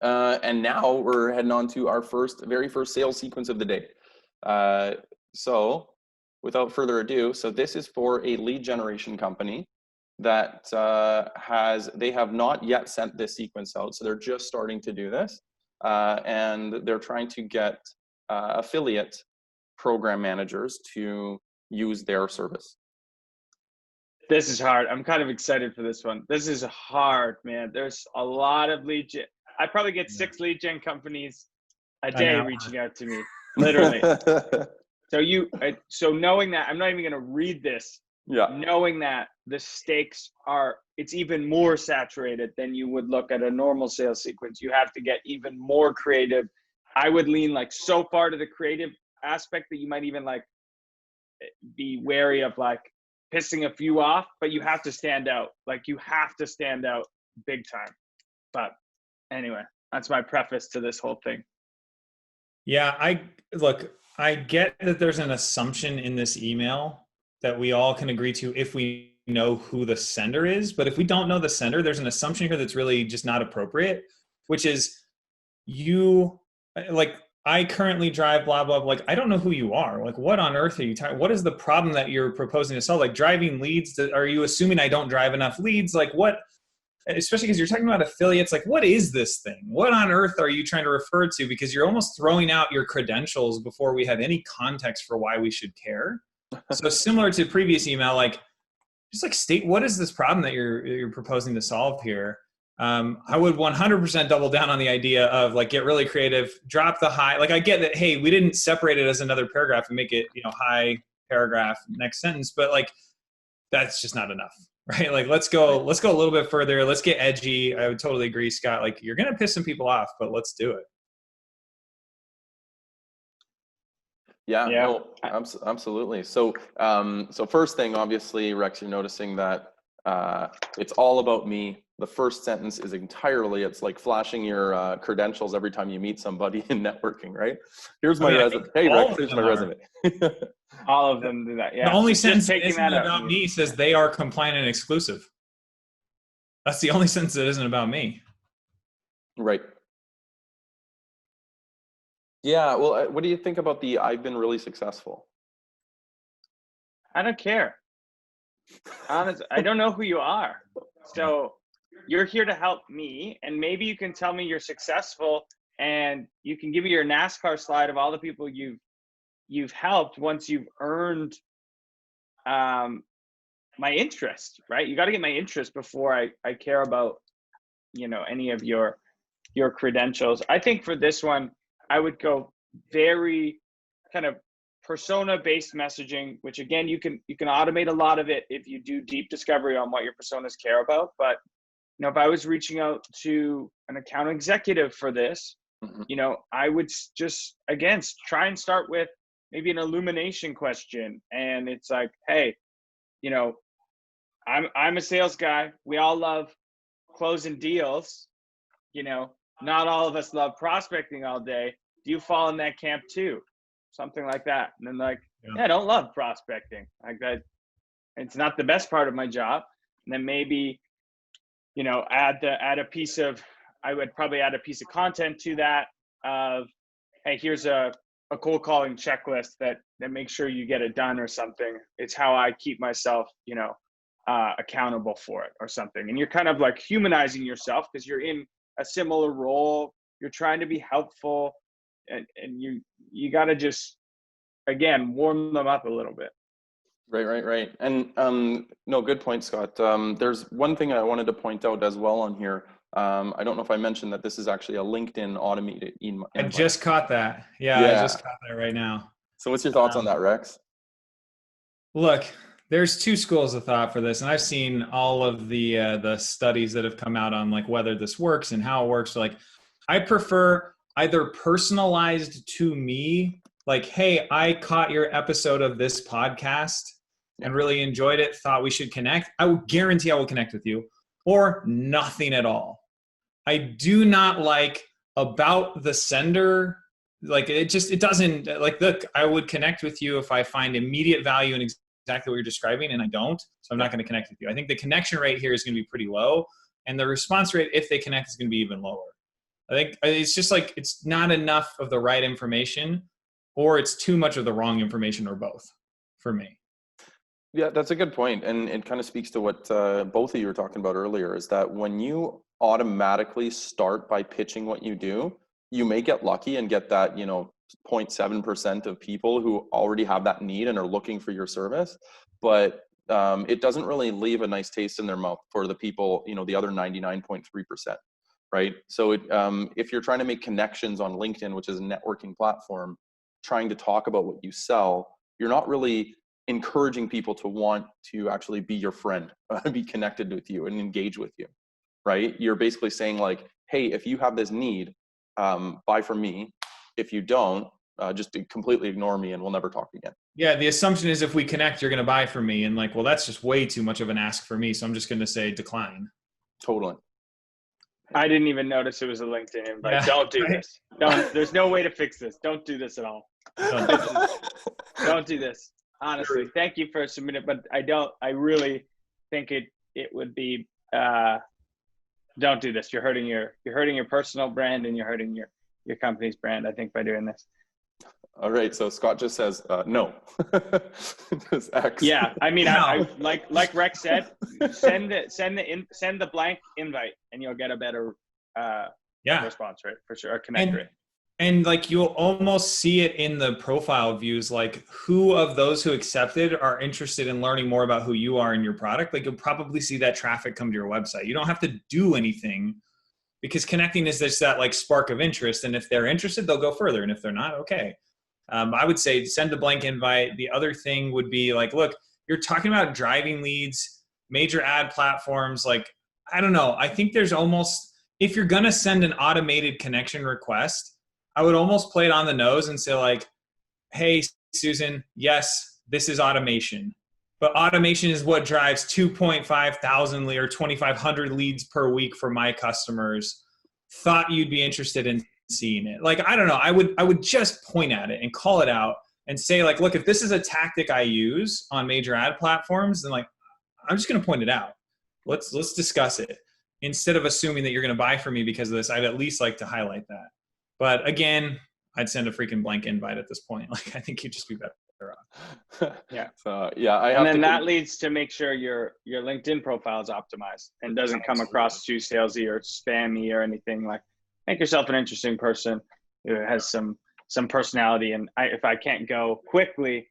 And now we're heading on to our very first sales sequence of the day. So without further ado, so this is for a lead generation company that they have not yet sent this sequence out. So they're just starting to do this. And they're trying to get affiliate program managers to use their service. This is hard. I'm kind of excited for this one. This is hard, man. There's a lot of lead gen. I probably get 6 lead gen companies a day reaching out to me, literally. So knowing that, I'm not even going to read this. Yeah. Knowing that the stakes it's even more saturated than you would look at a normal sales sequence. You have to get even more creative. I would lean like so far to the creative aspect that you might even like be wary of like pissing a few off, but you have to stand out. Like you have to stand out big time. But anyway, that's my preface to this whole thing. Yeah, I get that there's an assumption in this email that we all can agree to if we know who the sender is. But if we don't know the sender, there's an assumption here that's really just not appropriate, which is I currently drive blah, blah, like, I don't know who you are. Like, what on earth are you talking? What is the problem that you're proposing to solve? Like driving leads, are you assuming I don't drive enough leads? Like what, especially because you're talking about affiliates, like what is this thing? What on earth are you trying to refer to? Because you're almost throwing out your credentials before we have any context for why we should care. So similar to previous email, like just like state, what is this problem that you're proposing to solve here? I would 100% double down on the idea of like, get really creative, drop the high. Like I get that, hey, we didn't separate it as another paragraph and make it, high paragraph, next sentence, but like, that's just not enough, right? Like, let's go a little bit further. Let's get edgy. I would totally agree, Scott. Like you're going to piss some people off, but let's do it. Yeah. No, absolutely. So, first thing, obviously, Rex, you're noticing that it's all about me. The first sentence is entirely, it's like flashing your credentials every time you meet somebody in networking, right? Here's my resume. Hey, Rex, here's my resume. All of them do that, yeah. The only sentence that isn't about me says they are compliant and exclusive. That's the only sentence that isn't about me. Right. Yeah, well, what do you think about I've been really successful? I don't care. Honestly, I don't know who you are. So you're here to help me, and maybe you can tell me you're successful, and you can give me your NASCAR slide of all the people you've helped once you've earned my interest, right? You got to get my interest before I care about, any of your credentials. I think for this one, I would go very kind of persona-based messaging, which again, you can automate a lot of it if you do deep discovery on what your personas care about. But if I was reaching out to an account executive for this, I would just again try and start with maybe an illumination question, and it's like, hey, I'm a sales guy. We all love closing deals. Not all of us love prospecting all day. Do you fall in that camp too? Something like that. And then like, I don't love prospecting. Like that, it's not the best part of my job. And then maybe, I would probably add a piece of content to that of, hey, here's a cold calling checklist that makes sure you get it done or something. It's how I keep myself, accountable for it or something. And you're kind of like humanizing yourself because you're in a similar role. You're trying to be helpful, and you got to just, again, warm them up a little bit. Right. And no, good point, Scott. There's one thing I wanted to point out as well on here. I don't know if I mentioned that this is actually a LinkedIn automated email. I just caught that. Yeah, I just caught that right now. So what's your thoughts on that, Rex? Look, there's 2 schools of thought for this, and I've seen all of the studies that have come out on like whether this works and how it works. Like, I prefer either personalized to me, like, hey, I caught your episode of this podcast and really enjoyed it, thought we should connect. I will guarantee I will connect with you, or nothing at all. I do not like about the sender. Like it doesn't like, look, I would connect with you if I find immediate value in exactly what you're describing, and I don't. So I'm not going to connect with you. I think the connection rate here is going to be pretty low, and the response rate, if they connect, is going to be even lower. I think it's just like, it's not enough of the right information, or it's too much of the wrong information, or both for me. Yeah, that's a good point. And it kind of speaks to what both of you were talking about earlier, is that when you automatically start by pitching what you do, you may get lucky and get that, 0.7% of people who already have that need and are looking for your service. But it doesn't really leave a nice taste in their mouth for the people, the other 99.3%, right? So if you're trying to make connections on LinkedIn, which is a networking platform, trying to talk about what you sell, you're not really encouraging people to want to actually be your friend, be connected with you and engage with you, right? You're basically saying like, hey, if you have this need, buy from me. If you don't, just completely ignore me and we'll never talk again. Yeah, the assumption is if we connect, you're going to buy from me. And like, well, that's just way too much of an ask for me. So I'm just going to say decline. Totally. I didn't even notice it was a LinkedIn invite. Yeah, Don't do right? this. There's no way to fix this. Don't do this at all. Don't do this. Honestly, thank you for submitting, but I really think it would be, don't do this. You're hurting your personal brand, and you're hurting your company's brand, I think, by doing this. All right. So Scott just says, no. Just X. Yeah. I mean, No. I like Rex said, send the blank invite and you'll get a better, response rate for sure. Or connect rate. And like, you'll almost see it in the profile views, like who of those who accepted are interested in learning more about who you are and your product. Like, you'll probably see that traffic come to your website. You don't have to do anything, because connecting is just that like spark of interest. And if they're interested, they'll go further. And if they're not, okay. I would say send a blank invite. The other thing would be like, look, you're talking about driving leads, major ad platforms. Like, I don't know. I think there's almost, if you're going to send an automated connection request, I would almost play it on the nose and say like, hey, Susan, yes, this is automation, but automation is what drives 2,500 or 2,500 leads per week for my customers. Thought you'd be interested in seeing it. Like, I don't know. I would just point at it and call it out and say like, look, if this is a tactic I use on major ad platforms, then like, I'm just going to point it out. Let's discuss it, instead of assuming that you're going to buy from me because of this. I'd at least like to highlight that. But again, I'd send a freaking blank invite at this point. Like, I think you'd just be better off. Yeah. So yeah, and then that leads to make sure your LinkedIn profile is optimized and doesn't come across too salesy or spammy or anything. Like, make yourself an interesting person who has some personality. And if I can't go quickly,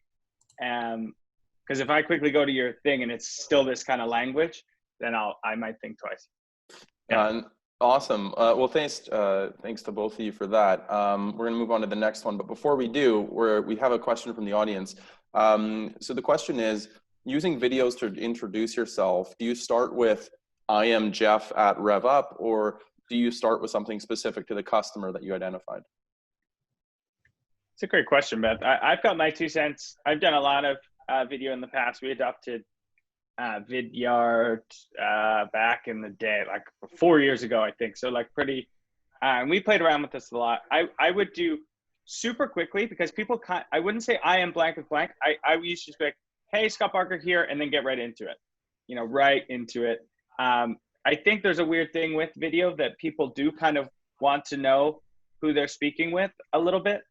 because if I quickly go to your thing and it's still this kind of language, then I might think twice. Yeah. Awesome. Well, thanks to both of you for that. We're going to move on to the next one. But before we do, we have a question from the audience. So the question is, using videos to introduce yourself, do you start with, I am Jeff at RevUp, or do you start with something specific to the customer that you identified? It's a great question, Beth. I've got my 2 cents. I've done a lot of video in the past. We adopted Vidyard back in the day, like 4 years ago, I think. So like pretty, and we played around with this a lot. I would do super quickly, because people can't, I wouldn't say I am blank with blank. I used to just be like, hey, Scott Barker here, and then get right into it, right into it. I think there's a weird thing with video that people do kind of want to know who they're speaking with a little bit.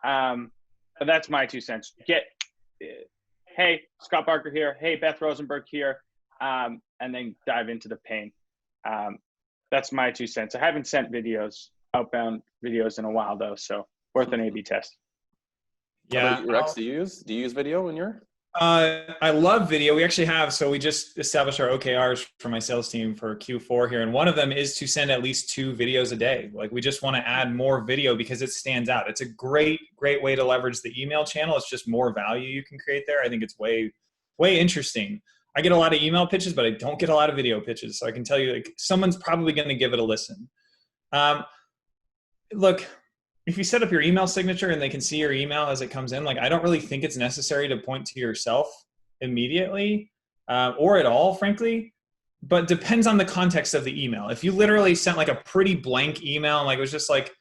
But that's my 2 cents. Hey, Scott Barker here. Hey, Beth Rosenberg here. And then dive into the pain. That's my 2 cents. I haven't sent outbound videos in a while though, so worth an A/B test. Yeah. Rex, do you use video in your? I love video. We actually have, so we just established our OKRs for my sales team for Q4 here. And one of them is to send at least 2 videos a day. Like, we just want to add more video because it stands out. It's a great way to leverage the email channel. It's just more value you can create there. I think it's way interesting. I get a lot of email pitches, but I don't get a lot of video pitches. So I can tell you, like, someone's probably going to give it a listen. Look, if you set up your email signature and they can see your email as it comes in, like, I don't really think it's necessary to point to yourself immediately or at all, frankly, but depends on the context of the email. If you literally sent like a pretty blank email, and like, it was just like,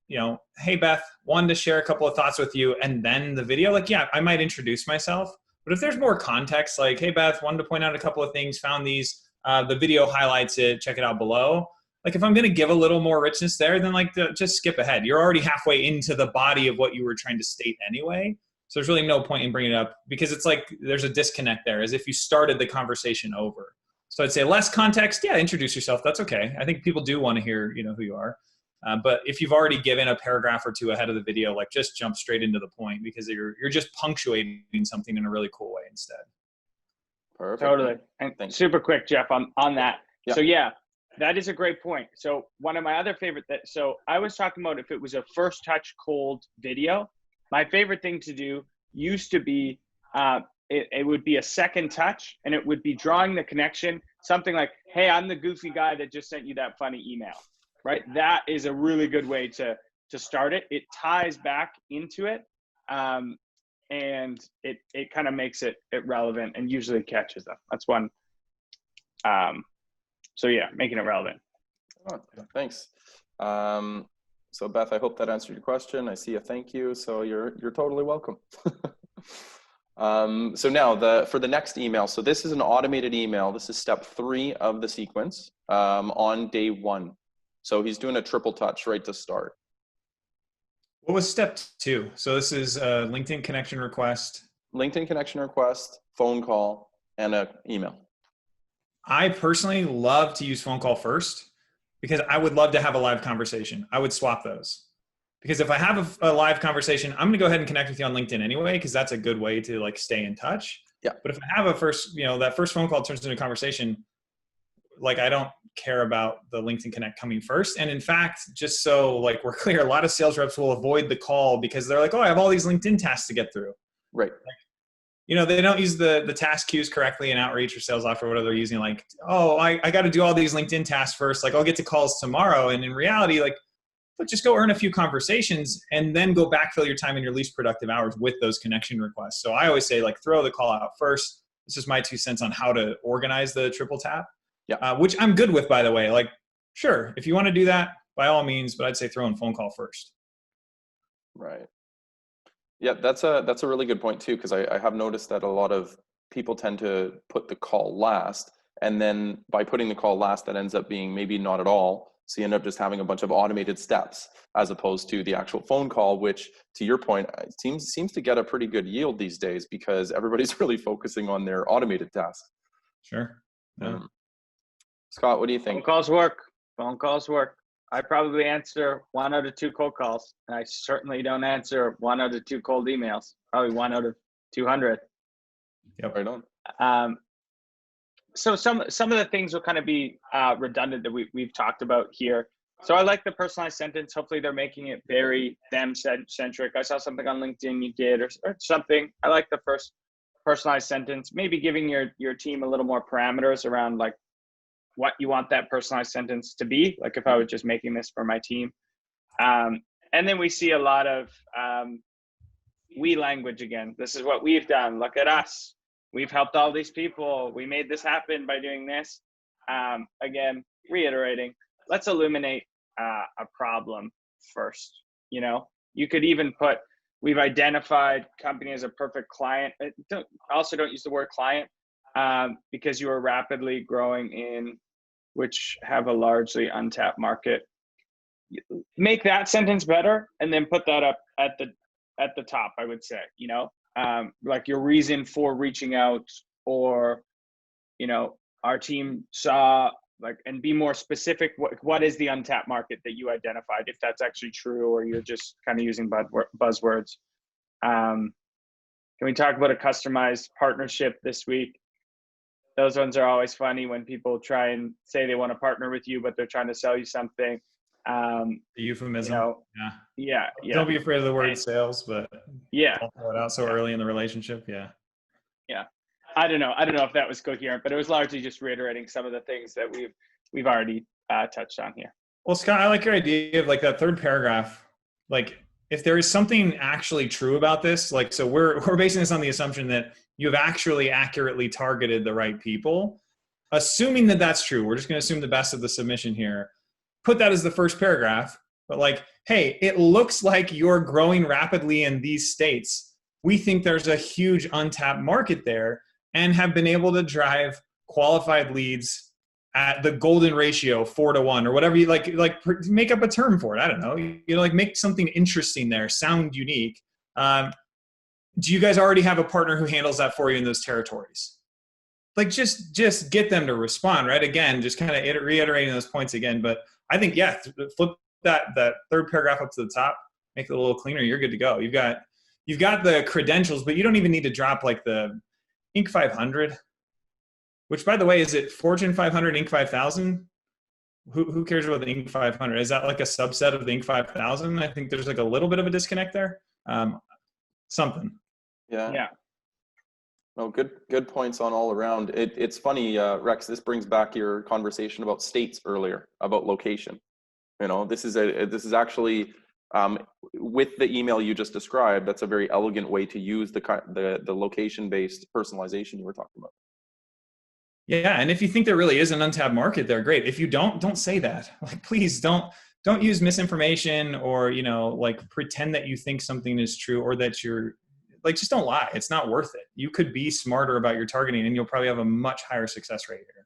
hey, Beth, wanted to share a couple of thoughts with you, and then the video, like, yeah, I might introduce myself. But if there's more context, like, hey, Beth, wanted to point out a couple of things, found these, the video highlights it, check it out below. like if I'm going to give a little more richness there, then like just skip ahead. You're already halfway into the body of what you were trying to state anyway. So there's really no point in bringing it up, because it's like there's a disconnect there, as if you started the conversation over. So I'd say less context. Yeah, introduce yourself. That's okay. I think people do want to hear, who you are. But if you've already given a paragraph or two ahead of the video, like just jump straight into the point, because you're just punctuating something in a really cool way instead. Perfect. Totally. And super quick, Jeff, on that. Yeah. So yeah, that is a great point. So one of my other favorite so I was talking about if it was a first touch cold video, my favorite thing to do used to be, it would be a second touch, and it would be drawing the connection, something like, hey, I'm the goofy guy that just sent you that funny email, right? That is a really good way to start it. It ties back into it. And it kind of makes it relevant and usually catches them. That's one. So yeah, making it relevant. Oh, thanks. So Beth, I hope that answered your question. I see a thank you, so you're totally welcome. So now for the next email, so this is an automated email. This is step 3 of the sequence on day 1. So he's doing a triple touch right to start. What was step 2? So this is a LinkedIn connection request. LinkedIn connection request, phone call, and an email. I personally love to use phone call first, because I would love to have a live conversation. I would swap those, because if I have a live conversation, I'm going to go ahead and connect with you on LinkedIn anyway, because that's a good way to like stay in touch. Yeah. But if I have that first phone call turns into a conversation, like I don't care about the LinkedIn Connect coming first. And in fact, just so like we're clear, a lot of sales reps will avoid the call because they're like, oh, I have all these LinkedIn tasks to get through. Right. They don't use the task queues correctly in Outreach or Sales Offer, whatever they're using. Like, oh, I got to do all these LinkedIn tasks first. Like I'll get to calls tomorrow. And in reality, like, but just go earn a few conversations and then go backfill your time in your least productive hours with those connection requests. So I always say like throw the call out first. This is my 2 cents on how to organize the triple tap. Yeah. Which I'm good with, by the way. Like, sure, if you want to do that, by all means, but I'd say throw in phone call first. Right. Yeah, that's a really good point too, because I have noticed that a lot of people tend to put the call last, and then by putting the call last, that ends up being maybe not at all. So you end up just having a bunch of automated steps as opposed to the actual phone call, which, to your point, seems to get a pretty good yield these days because everybody's really focusing on their automated tasks. Sure. Yeah. Scott, what do you think? Phone calls work. I probably answer 1 out of 2 cold calls. And I certainly don't answer 1 out of 2 cold emails. Probably 1 out of 200. Yep, right on. So some of the things will kind of be redundant that we've talked about here. So I like the personalized sentence. Hopefully they're making it very them-centric. I saw something on LinkedIn you did or something. I like the first personalized sentence. Maybe giving your team a little more parameters around like what you want that personalized sentence to be, like if I was just making this for my team. And then we see a lot of we language again. This is what we've done. Look at us. We've helped all these people. We made this happen by doing this. Again, reiterating, let's illuminate a problem first. You could even put, we've identified company as a perfect client. Don't use the word client because you are rapidly growing in which have a largely untapped market. Make that sentence better and then put that up at the top, I would say, like your reason for reaching out, or, our team saw, like, and be more specific. What is the untapped market that you identified, if that's actually true, or you're just kind of using buzzwords. Can we talk about a customized partnership this week? Those ones are always funny when people try and say they want to partner with you, but they're trying to sell you something. The euphemism. Yeah. Don't be afraid of the word sales, but yeah, don't throw it out so early in the relationship. Yeah. I don't know if that was coherent, but it was largely just reiterating some of the things that we've already touched on here. Well, Scott, I like your idea of like that third paragraph. Like, if there is something actually true about this, like, so we're basing this on the assumption that you have actually accurately targeted the right people. Assuming that that's true, we're just going to assume the best of the submission here. Put that as the first paragraph, but like, hey, it looks like you're growing rapidly in these states. We think there's a huge untapped market there and have been able to drive qualified leads at the golden ratio 4-to-1 or whatever you like make up a term for it. I don't know. Like make something interesting there, sound unique. Do you guys already have a partner who handles that for you in those territories? Like just get them to respond, right? Again, just kind of reiterating those points again. But I think, yeah, flip that third paragraph up to the top, make it a little cleaner. You're good to go. You've got the credentials, but you don't even need to drop like the Inc. 500, which, by the way, is it Fortune 500, Inc. 5000? Who cares about the Inc. 500? Is that like a subset of the Inc. 5000? I think there's like a little bit of a disconnect there. Something. Yeah. No, good points on all around. It's funny, Rex, this brings back your conversation about states earlier, about location. This is actually, with the email you just described, that's a very elegant way to use the location-based personalization you were talking about. Yeah, and if you think there really is an untapped market there, great. If you don't say that. Like, please don't use misinformation or, like pretend that you think something is true or that you're like, just don't lie. It's not worth it. You could be smarter about your targeting and you'll probably have a much higher success rate here.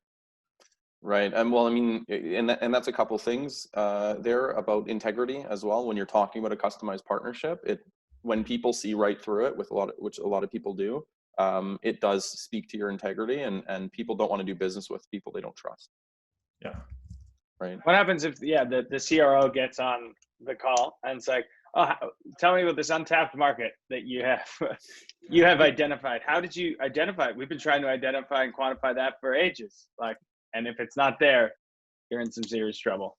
Right. And well, I mean, and that's a couple things there about integrity as well. When you're talking about a customized partnership, when people see right through it, which a lot of people do, it does speak to your integrity, and people don't want to do business with people they don't trust. Yeah. Right. What happens if the CRO gets on the call and it's like, oh, tell me about this untapped market that you have identified. How did you identify it? We've been trying to identify and quantify that for ages. Like, and if it's not there, you're in some serious trouble.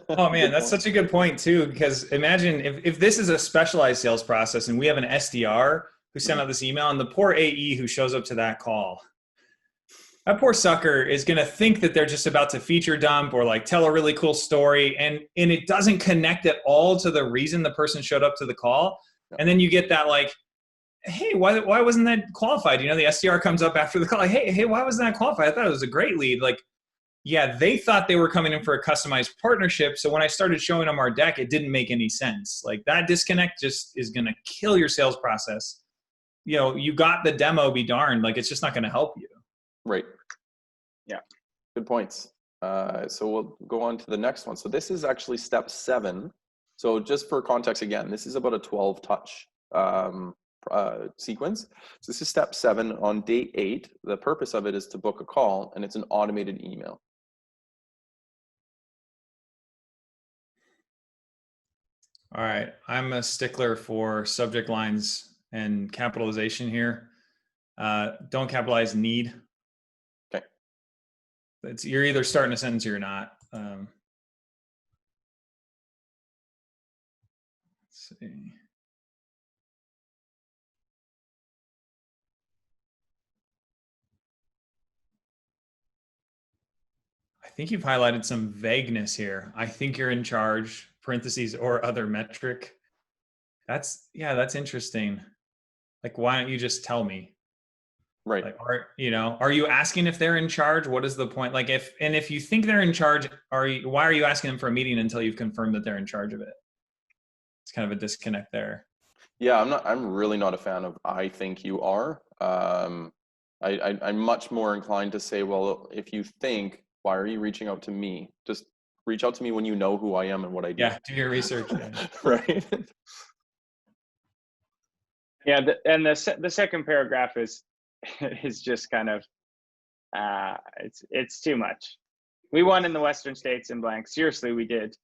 Oh man, that's such a good point too, because imagine if this is a specialized sales process and we have an SDR who sent out this email and the poor AE who shows up to that call. That poor sucker is going to think that they're just about to feature dump or like tell a really cool story, and it doesn't connect at all to the reason the person showed up to the call. And then you get that like, hey, why wasn't that qualified? The SDR comes up after the call, like, hey, why wasn't that qualified? I thought it was a great lead. Like, yeah, they thought they were coming in for a customized partnership. So when I started showing them our deck, it didn't make any sense. Like, that disconnect just is going to kill your sales process. You got the demo, be darned. Like, it's just not going to help you. Right. Yeah. Good points. So we'll go on to the next one. So this is actually step 7. So just for context, again, this is about a 12 touch sequence. So this is step 7 on day 8. The purpose of it is to book a call, and it's an automated email. All right. I'm a stickler for subject lines and capitalization here. Don't capitalize need. Okay. You're either starting a sentence or you're not. Let's see. I think you've highlighted some vagueness here. I think you're in charge, parentheses, or other metric. That's interesting. Like, why don't you just tell me? Right. Like, are you asking if they're in charge? What is the point? Like, if you think they're in charge, why are you asking them for a meeting until you've confirmed that they're in charge of it? It's kind of a disconnect there. Yeah, I'm really not a fan of I think you are. I'm much more inclined to say, well, if you think, why are you reaching out to me? Just reach out to me when you know who I am and what I do. Yeah, do your research. Right. Yeah, and the second paragraph is just kind of it's too much. We won in the Western states in blank. Seriously, we did.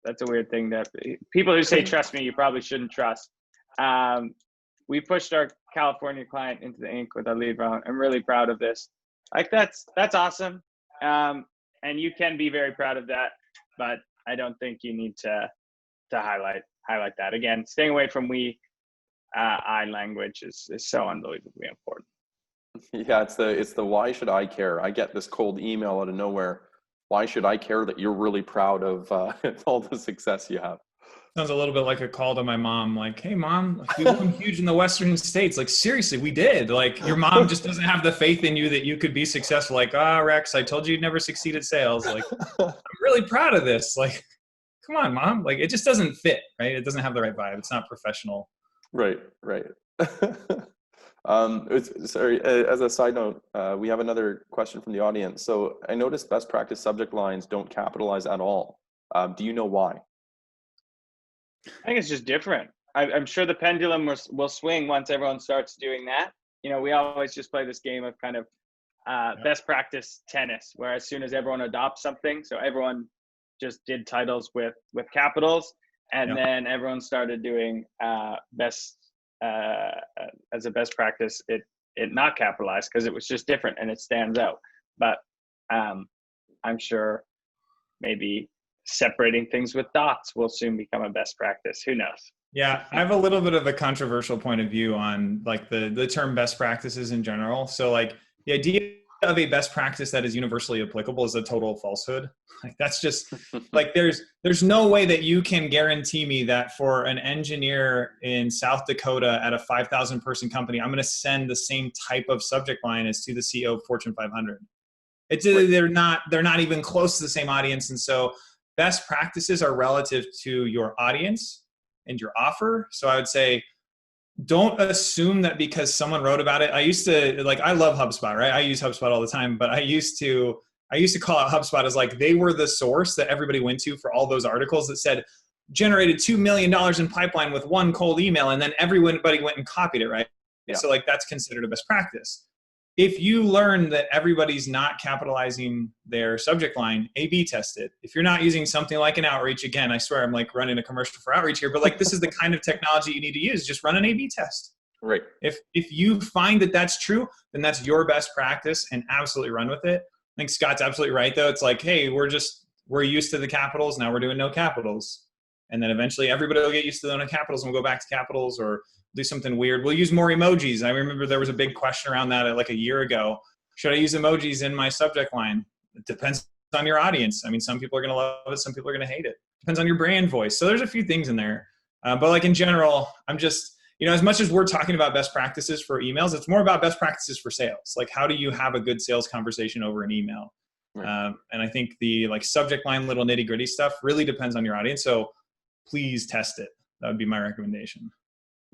That's a weird thing that people who say trust me, you probably shouldn't trust. We pushed our California client into the ink with our lead round. I'm really proud of this. Like, that's awesome. And you can be very proud of that, but I don't think you need to highlight that. Again, staying away from I language is so unbelievably important. Yeah, it's the why should I care? I get this cold email out of nowhere. Why should I care that you're really proud of all the success you have? Sounds a little bit like a call to my mom. Like, hey, mom, like, we won huge in the Western states. Like, seriously, we did. Like, your mom just doesn't have the faith in you that you could be successful. Like, Rex, I told you you'd never succeed at sales. Like, I'm really proud of this. Like, come on, mom. Like, it just doesn't fit, right? It doesn't have the right vibe. It's not professional. Right. Sorry, as a side note, we have another question from the audience. So I noticed best practice subject lines don't capitalize at all. Do you know why? I think it's just different. I'm sure the pendulum will swing once everyone starts doing that. You know, we always just play this game of kind of best practice tennis, where as soon as everyone adopts something, so everyone just did titles with capitals, and then everyone started doing best as a best practice, it not capitalized because it was just different and it stands out. But I'm sure maybe separating things with dots will soon become a best practice. Who knows? Yeah, I have a little bit of a controversial point of view on like the term best practices in general. So like the idea of a best practice that is universally applicable is a total falsehood. Like that's just like there's no way that you can guarantee me that for an engineer in South Dakota at a 5,000 person company, I'm going to send the same type of subject line as to the CEO of Fortune 500. It's they're not even close to the same audience, and so best practices are relative to your audience and your offer. So I would say, don't assume that because someone wrote about it. I used to I love HubSpot, right? I use HubSpot all the time, but I used to call out HubSpot as like they were the source that everybody went to for all those articles that said generated $2 million in pipeline with one cold email, and then everybody went and copied it, right? Yeah. So like that's considered a best practice. If you learn that everybody's not capitalizing their subject line, A/B test it. If you're not using something like an outreach, again, I swear I'm like running a commercial for outreach here, but like this is the kind of technology you need to use. Just run an A/B test. Right. If you find that that's true, then that's your best practice and absolutely run with it. I think Scott's absolutely right though. It's like, hey, we're used to the capitals. Now we're doing no capitals. And then eventually everybody will get used to the no capitals and we'll go back to capitals or do something weird. We'll use more emojis. I remember there was a big question around that like a year ago. Should I use emojis in my subject line? It depends on your audience. I mean, some people are going to love it. Some people are going to hate it. Depends on your brand voice. So there's a few things in there. But like in general, I'm just, as much as we're talking about best practices for emails, it's more about best practices for sales. Like how do you have a good sales conversation over an email? Right. And I think the like subject line, little nitty gritty stuff really depends on your audience. So please test it. That would be my recommendation.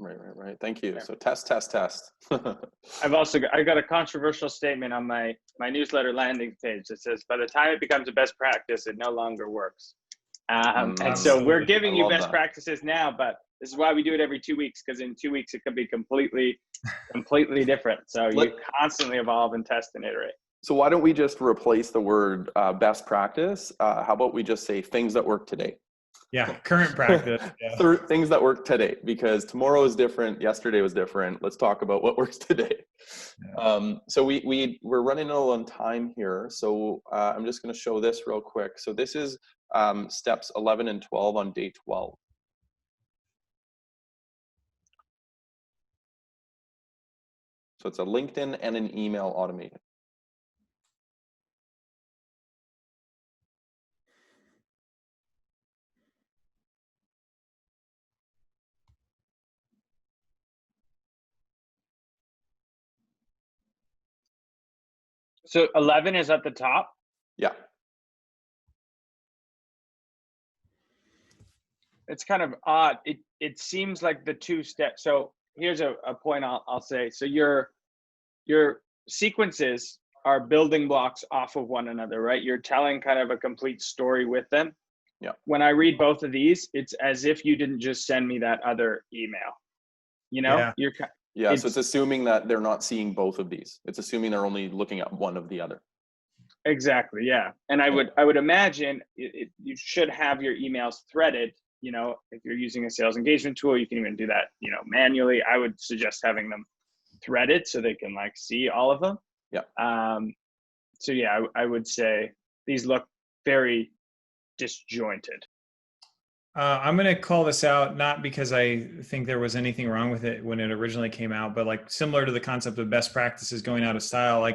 Right. Thank you. So test. I got a controversial statement on my newsletter landing page that says, by the time it becomes a best practice, it no longer works. And so we're giving you best practices now, but this is why we do it every 2 weeks, because in 2 weeks it could be completely different. So you constantly evolve and test and iterate. So why don't we just replace the word best practice? How about we just say things that work today? Yeah, current practice. Yeah. Things that work today, because tomorrow is different. Yesterday was different. Let's talk about what works today. Yeah. So we're running low on time here. So I'm just going to show this real quick. So this is steps 11 and 12 on day 12. So it's a LinkedIn and an email automated. So 11 is at the top? Yeah. It's kind of odd. It seems like the two steps. So here's a point I'll say. So your sequences are building blocks off of one another, right? You're telling kind of a complete story with them. Yeah. When I read both of these, it's as if you didn't just send me that other email. Yeah. So it's assuming that they're not seeing both of these. It's assuming they're only looking at one of the other. Exactly. Yeah. And I would imagine you should have your emails threaded. If you're using a sales engagement tool, you can even do that, manually. I would suggest having them threaded so they can see all of them. Yeah. So yeah, I would say these look very disjointed. I'm going to call this out, not because I think there was anything wrong with it when it originally came out, but similar to the concept of best practices going out of style.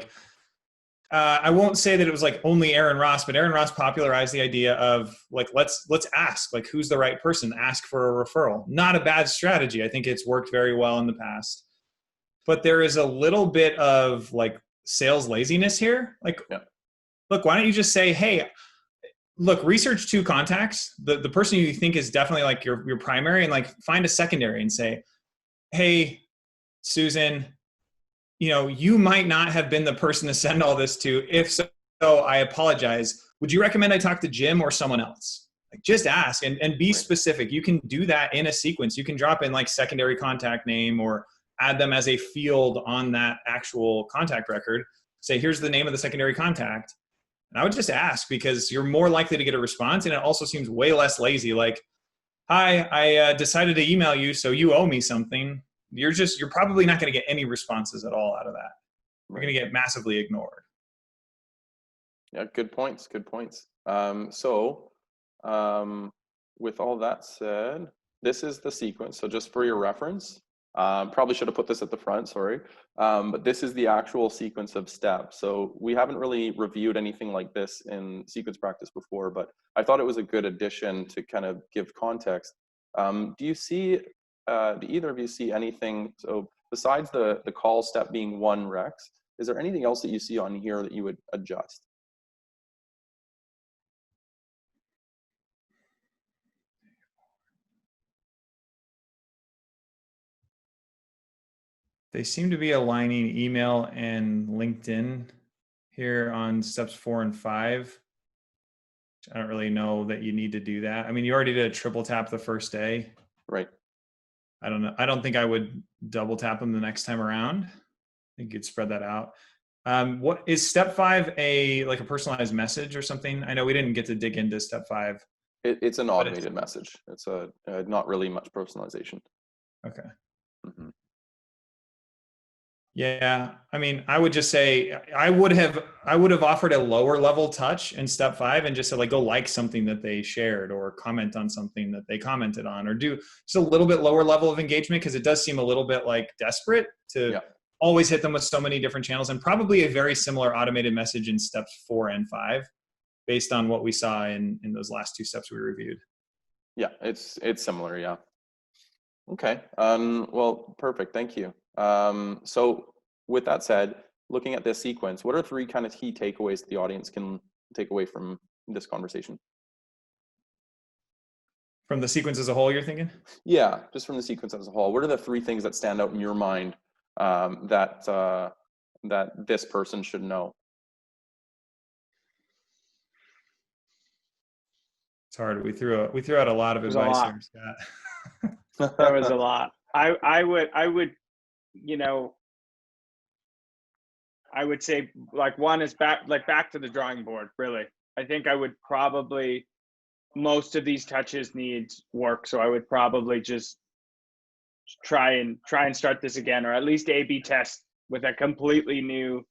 I won't say that it was only Aaron Ross, but Aaron Ross popularized the idea of let's ask, who's the right person, ask for a referral. Not a bad strategy. I think it's worked very well in the past, but there is a little bit of sales laziness here. Look, why don't you just say, hey, look, research 2 contacts, the person you think is definitely your primary, and find a secondary and say, hey, Susan, you might not have been the person to send all this to. If so, I apologize. Would you recommend I talk to Jim or someone else? Like, just ask and be specific. You can do that in a sequence. You can drop in like secondary contact name or add them as a field on that actual contact record. Say, here's the name of the secondary contact. And I would just ask, because you're more likely to get a response. And it also seems way less lazy. Like, hi, I decided to email you, so you owe me something. You're probably not going to get any responses at all out of that. You're going to get massively ignored. Yeah, good points. Good points. With all that said, this is the sequence. So just for your reference, probably should have put this at the front, sorry. But this is the actual sequence of steps. So we haven't really reviewed anything like this in sequence practice before, but I thought it was a good addition to kind of give context. Do either of you see anything, so besides the call step being 1 Rex, is there anything else that you see on here that you would adjust? They seem to be aligning email and LinkedIn here on steps 4 and 5. I don't really know that you need to do that. I mean, you already did a triple tap the first day. Right. I don't know. I don't think I would double tap them the next time around. I think you'd spread that out. What is step 5 like a personalized message or something? I know we didn't get to dig into step 5. It's an automated message. It's not really much personalization. Okay. Mm-hmm. Yeah, I mean, I would just say I would have offered a lower level touch in step 5 and just said, like, go like something that they shared or comment on something that they commented on, or do just a little bit lower level of engagement, because it does seem a little bit like desperate to always hit them with so many different channels, and probably a very similar automated message in steps 4 and 5 based on what we saw in those last 2 steps we reviewed. Yeah, it's similar. Yeah. Okay. Well, perfect. Thank you. So with that said, looking at this sequence, what are 3 kind of key takeaways the audience can take away from this conversation? From the sequence as a whole, you're thinking? Yeah, just from the sequence as a whole. What are the 3 things that stand out in your mind that this person should know? It's hard. We threw out a lot of advice here, Scott. There was a lot. I would say, like, one is back to the drawing board, really. I think I would probably, most of these touches need work, so I would probably just try and start this again, or at least A/B test with a completely new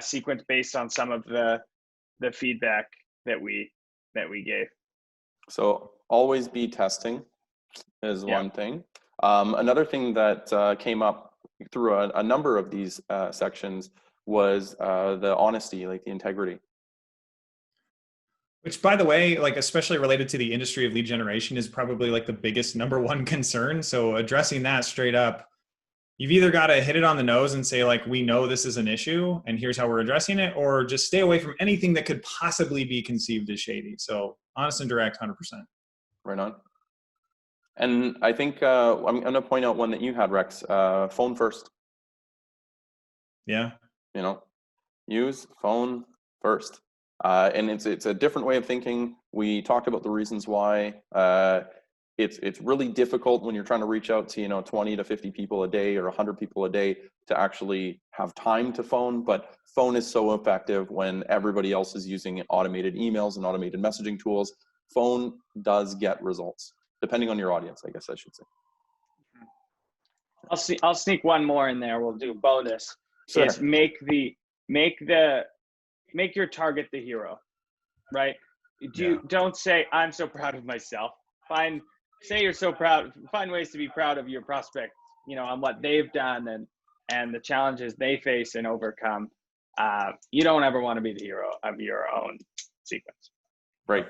sequence based on some of the feedback that we gave. So always be testing is one thing. Another thing that came up through a number of these sections was the honesty, like the integrity. Which, by the way, like, especially related to the industry of lead generation, is probably like the biggest #1 concern. So addressing that straight up, you've either got to hit it on the nose and say, like, we know this is an issue and here's how we're addressing it, or just stay away from anything that could possibly be conceived as shady. So honest and direct, 100%. Right on. And I think I'm going to point out one that you had, Rex, phone first. Yeah. Use phone first. And it's a different way of thinking. We talked about the reasons why. It's really difficult when you're trying to reach out to 20 to 50 people a day or 100 people a day to actually have time to phone. But phone is so effective when everybody else is using automated emails and automated messaging tools. Phone does get results, depending on your audience, I guess I should say. I'll sneak one more in there. We'll do bonus. Sure. Is make your target the hero, right? Don't say, I'm so proud of myself. Say you're so proud. Find ways to be proud of your prospect, on what they've done and the challenges they face and overcome. You don't ever want to be the hero of your own sequence. Right.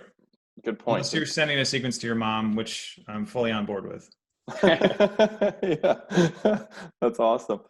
Good point. Unless you're sending a sequence to your mom, which I'm fully on board with. Yeah, that's awesome.